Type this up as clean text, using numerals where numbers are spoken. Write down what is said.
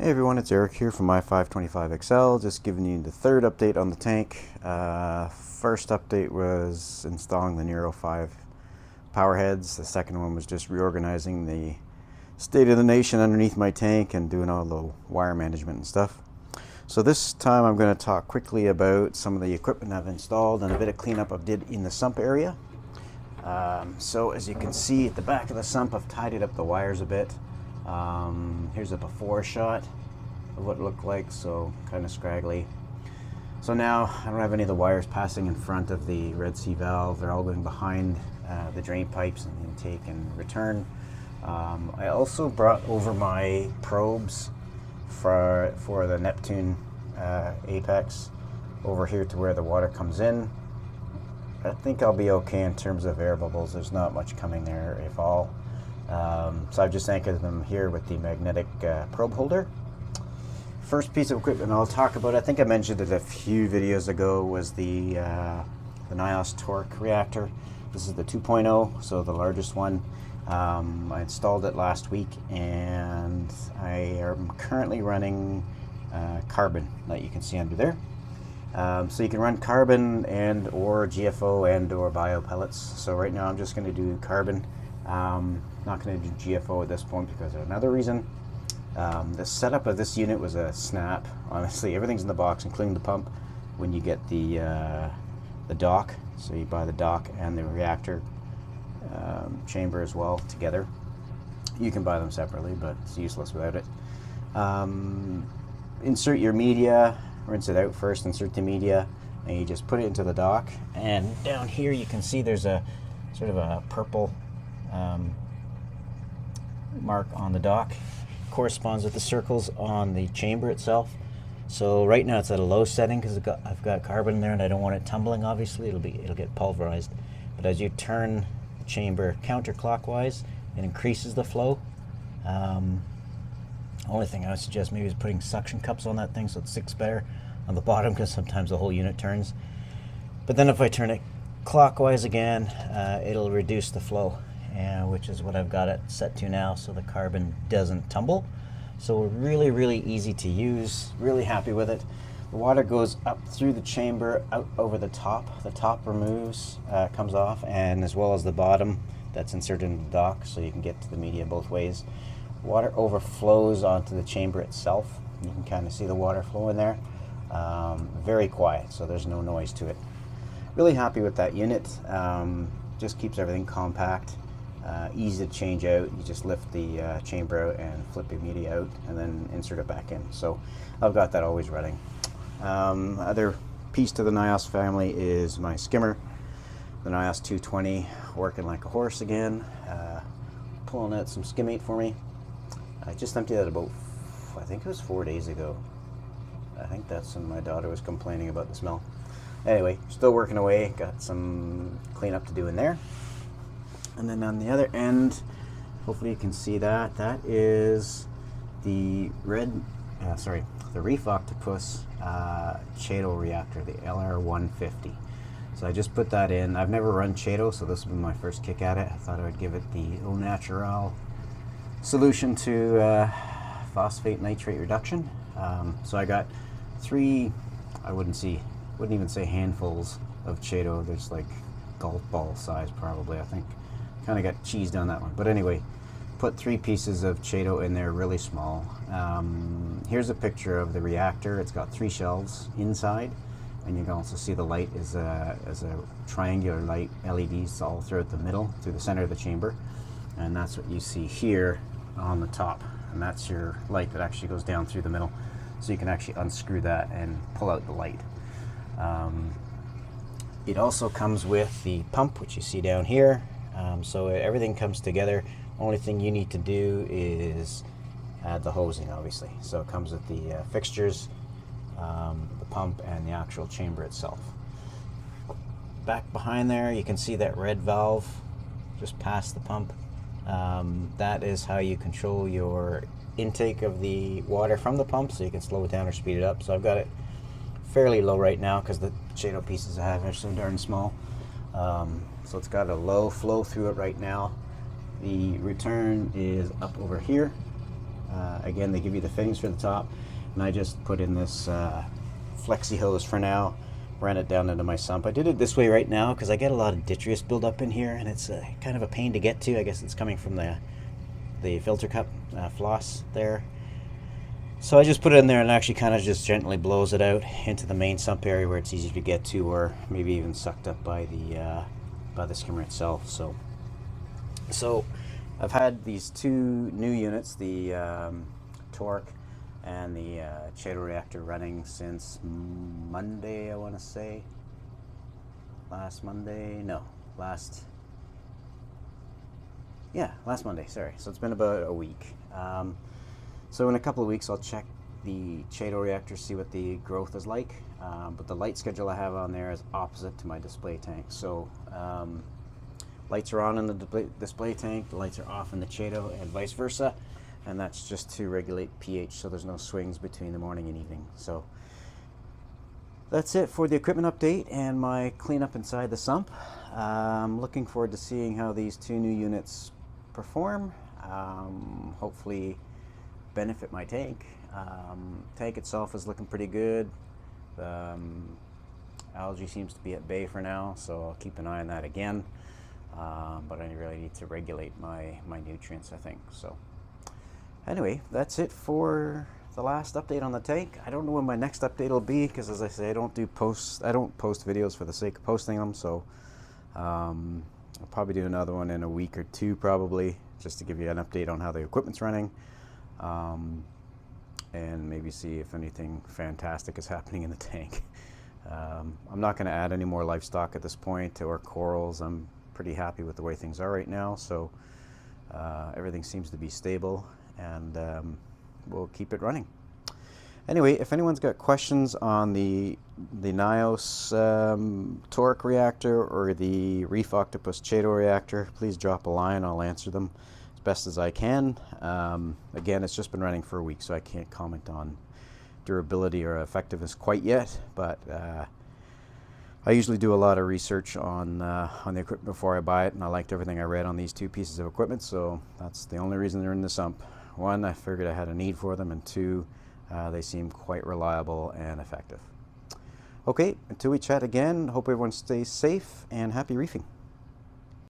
Hey everyone, it's Eric here from my 525XL, just giving you the third update on the tank. First update was installing the Neuro 5 power heads. The second one was just reorganizing the state of the nation underneath my tank and doing all the wire management and stuff. So this time I'm going to talk quickly about some of the equipment I've installed and a bit of cleanup I did in the sump area. So as you can see at the back of the sump, I've tidied up the wires a bit. Here's a before shot of what it looked like, so kind of scraggly. So now I don't have any of the wires passing in front of the Red Sea valve. They're all going behind the drain pipes and the intake and return. I also brought over my probes for the Neptune apex over here to where the water comes in. I think I'll be okay in terms of air bubbles. There's not much coming there, if all. So I've just anchored them here with the magnetic probe holder. First piece of equipment I'll talk about, I think I mentioned it a few videos ago, was the NIOS Torq reactor. This is the 2.0, so the largest one. I installed it last week, and I am currently running carbon that you can see under there. So you can run carbon and or GFO and or bio pellets. So right now I'm just going to do carbon. Not going to do GFO at this point because of another reason. The setup of this unit was a snap. Honestly, everything's in the box, including the pump. When you get the dock, so you buy the dock and the reactor chamber as well together. You can buy them separately, but it's useless without it. Insert your media, rinse it out first, insert the media, and you just put it into the dock. And down here you can see there's a sort of a purple mark on the dock. Corresponds with the circles on the chamber itself. So right now it's at a low setting because I've got carbon in there and I don't want it tumbling. Obviously it'll get pulverized, but as you turn the chamber counterclockwise, it increases the flow. Only thing I would suggest maybe is putting suction cups on that thing so it sticks better on the bottom, because sometimes the whole unit turns. But then if I turn it clockwise again, it'll reduce the flow, which is what I've got it set to now, so the carbon doesn't tumble. So really, really easy to use, really happy with it. The water goes up through the chamber, out over the top. The top removes, comes off, and as well as the bottom that's inserted in the dock, so you can get to the media both ways. Water overflows onto the chamber itself. You can kind of see the water flow in there. Very quiet, so there's no noise to it. Really happy with that unit. Just keeps everything compact. Easy to change out. You just lift the chamber out and flip your media out and then insert it back in. So I've got that always running. Other piece to the NIOS family is my skimmer, the NIOS 220, working like a horse again, pulling out some skimmate for me. I just emptied that about, I think it was 4 days ago. I think that's when my daughter was complaining about the smell. Anyway, still working away, got some cleanup to do in there. And then on the other end, hopefully you can see that, that is the the Reef Octopus Chaeto reactor, the LR150. So I just put that in. I've never run Chaeto, so this will be my first kick at it. I thought I would give it the au naturel solution to phosphate nitrate reduction. So I got three, I wouldn't even say handfuls of Chaeto. There's like golf ball size probably, I think. Kind of got cheesed on that one, but anyway, put 3 pieces of Chaeto in there, really small. Here's a picture of the reactor. It's got 3 shelves inside, and you can also see the light is a triangular light, LEDs all throughout the middle, through the center of the chamber, and that's what you see here on the top, and that's your light that actually goes down through the middle, so you can actually unscrew that and pull out the light. It also comes with the pump, which you see down here. So everything comes together. Only thing you need to do is add the hosing, obviously. So it comes with the fixtures, the pump, and the actual chamber itself. Back behind there, you can see that red valve just past the pump. That is how you control your intake of the water from the pump, so you can slow it down or speed it up. So I've got it fairly low right now because the Chaeto pieces I have are so darn small. So it's got a low flow through it right now. The return is up over here, Again, they give you the fittings for the top, and I just put in this flexi hose for now, ran it down into my sump. I did it this way right now because I get a lot of detritus buildup in here, and it's kind of a pain to get to. I guess it's coming from the filter cup floss there. So I just put it in there and it actually kind of just gently blows it out into the main sump area where it's easy to get to, or maybe even sucked up by the skimmer itself. So I've had these two new units, the Torq and the Chaeto reactor, running since Monday, I want to say. Last Monday? No, last Monday, sorry. So it's been about a week. So in a couple of weeks I'll check the Chaeto reactor, see what the growth is like. But the light schedule I have on there is opposite to my display tank. So lights are on in the display tank, the lights are off in the Chaeto, and vice versa. And that's just to regulate pH, so there's no swings between the morning and evening. So that's it for the equipment update and my cleanup inside the sump. I'm looking forward to seeing how these two new units perform. Hopefully benefit my tank. Tank itself is looking pretty good. Algae seems to be at bay for now, so I'll keep an eye on that again. But I really need to regulate my nutrients, I think. So anyway, that's it for the last update on the tank. I don't know when my next update will be, because as I say, I don't post videos for the sake of posting them. So I'll probably do another one in a week or two, probably, just to give you an update on how the equipment's running, and maybe see if anything fantastic is happening in the tank. I'm not going to add any more livestock at this point, or corals. I'm pretty happy with the way things are right now. So everything seems to be stable, and we'll keep it running. Anyway, if anyone's got questions on the NIOS Torq reactor or the Reef Octopus Chaeto reactor, please drop a line. I'll answer them as best as I can. Again, it's just been running for a week, so I can't comment on durability or effectiveness quite yet, but I usually do a lot of research on the equipment before I buy it, and I liked everything I read on these two pieces of equipment, so that's the only reason they're in the sump. One, I figured I had a need for them, and two, they seem quite reliable and effective. Okay, until we chat again, hope everyone stays safe and happy reefing.